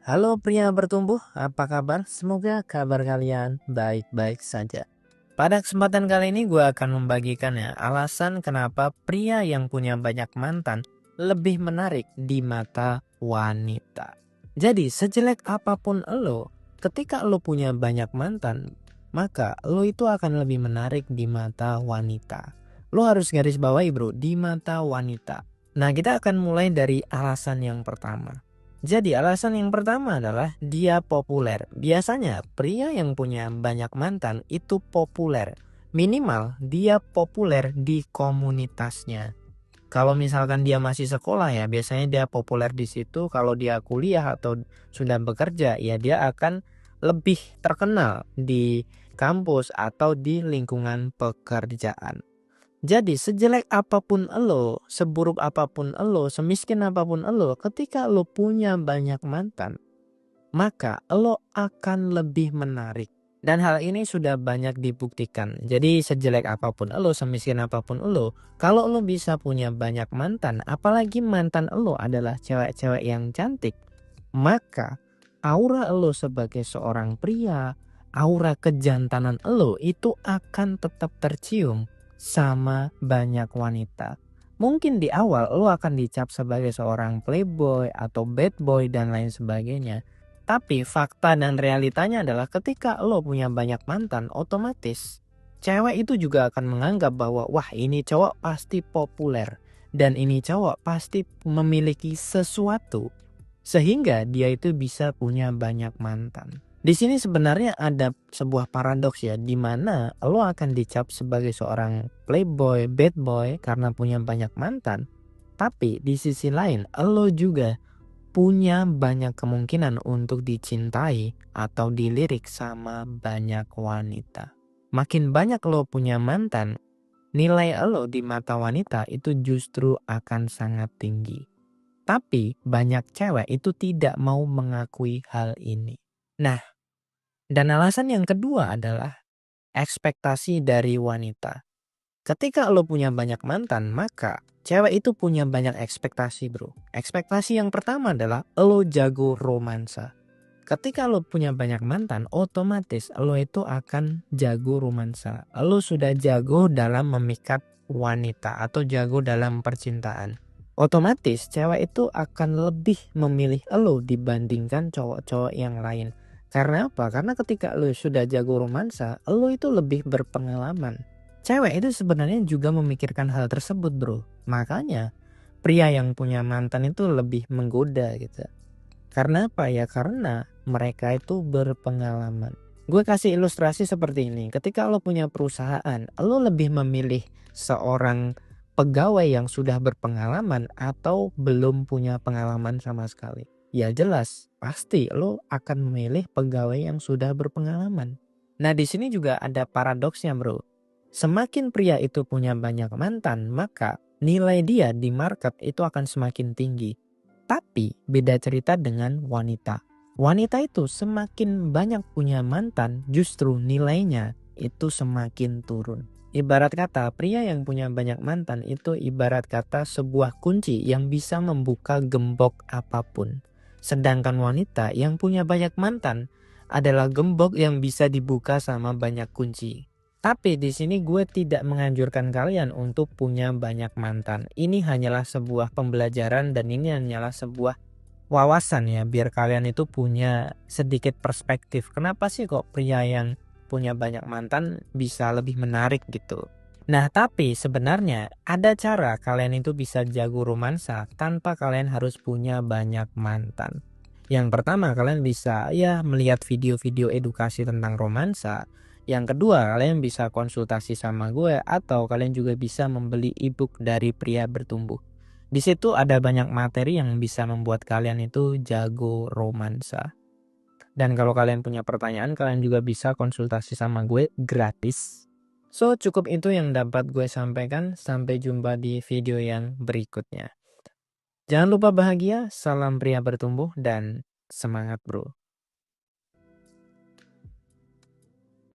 Halo pria bertumbuh, apa kabar? Semoga kabar kalian baik-baik saja. Pada kesempatan kali ini gue akan membagikan alasan kenapa pria yang punya banyak mantan lebih menarik di mata wanita. Jadi sejelek apapun lo, ketika lo punya banyak mantan, maka lo itu akan lebih menarik di mata wanita. Lo harus garis bawahi bro, di mata wanita. Nah kita akan mulai dari alasan yang pertama. Jadi alasan yang pertama adalah dia populer. Biasanya pria yang punya banyak mantan itu populer. Minimal dia populer di komunitasnya. Kalau misalkan dia masih sekolah ya biasanya dia populer di situ. Kalau dia kuliah atau sudah bekerja ya dia akan lebih terkenal di kampus atau di lingkungan pekerjaan. Jadi sejelek apapun elo, seburuk apapun elo, semiskin apapun elo, ketika lo punya banyak mantan, maka elo akan lebih menarik. Dan hal ini sudah banyak dibuktikan. Jadi sejelek apapun elo, semiskin apapun elo, kalau lo bisa punya banyak mantan, apalagi mantan elo adalah cewek-cewek yang cantik, maka aura elo sebagai seorang pria, aura kejantanan elo itu akan tetap tercium sama banyak wanita. Mungkin di awal lo akan dicap sebagai seorang playboy atau bad boy dan lain sebagainya. Tapi fakta dan realitanya adalah ketika lo punya banyak mantan, otomatis cewek itu juga akan menganggap bahwa wah ini cowok pasti populer dan ini cowok pasti memiliki sesuatu sehingga dia itu bisa punya banyak mantan. Di sini sebenarnya ada sebuah paradoks ya, di mana lo akan dicap sebagai seorang playboy, bad boy karena punya banyak mantan. Tapi di sisi lain lo juga punya banyak kemungkinan untuk dicintai atau dilirik sama banyak wanita. Makin banyak lo punya mantan, nilai lo di mata wanita itu justru akan sangat tinggi. Tapi banyak cewek itu tidak mau mengakui hal ini. Nah, dan alasan yang kedua adalah ekspektasi dari wanita. Ketika lo punya banyak mantan, maka cewek itu punya banyak ekspektasi bro. Ekspektasi yang pertama adalah lo jago romansa. Ketika lo punya banyak mantan, otomatis lo itu akan jago romansa. Lo sudah jago dalam memikat wanita atau jago dalam percintaan. Otomatis cewek itu akan lebih memilih lo dibandingkan cowok-cowok yang lain. Karena apa? Karena ketika lo sudah jago romansa, lo itu lebih berpengalaman. Cewek itu sebenarnya juga memikirkan hal tersebut bro. Makanya pria yang punya mantan itu lebih menggoda gitu. Karena apa ya? Karena mereka itu berpengalaman. Gue kasih ilustrasi seperti ini. Ketika lo punya perusahaan, lo lebih memilih seorang pegawai yang sudah berpengalaman atau belum punya pengalaman sama sekali. Ya jelas, pasti lo akan memilih pegawai yang sudah berpengalaman. Nah di sini juga ada paradoksnya bro. Semakin pria itu punya banyak mantan, maka nilai dia di market itu akan semakin tinggi. Tapi beda cerita dengan wanita. Wanita itu semakin banyak punya mantan, justru nilainya itu semakin turun. Ibarat kata pria yang punya banyak mantan itu ibarat kata sebuah kunci yang bisa membuka gembok apapun. Sedangkan wanita yang punya banyak mantan adalah gembok yang bisa dibuka sama banyak kunci. Tapi di sini gue tidak menganjurkan kalian untuk punya banyak mantan. Ini hanyalah sebuah pembelajaran dan ini hanyalah sebuah wawasan ya. Biar kalian itu punya sedikit perspektif. Kenapa sih kok pria yang punya banyak mantan bisa lebih menarik gitu. Nah tapi sebenarnya ada cara kalian itu bisa jago romansa tanpa kalian harus punya banyak mantan. Yang pertama kalian bisa ya melihat video-video edukasi tentang romansa. Yang kedua kalian bisa konsultasi sama gue atau kalian juga bisa membeli ebook dari Pria Bertumbuh. Di situ ada banyak materi yang bisa membuat kalian itu jago romansa. Dan kalau kalian punya pertanyaan kalian juga bisa konsultasi sama gue gratis. So cukup itu yang dapat gue sampaikan. Sampai jumpa di video yang berikutnya. Jangan lupa bahagia, salam pria bertumbuh dan semangat bro.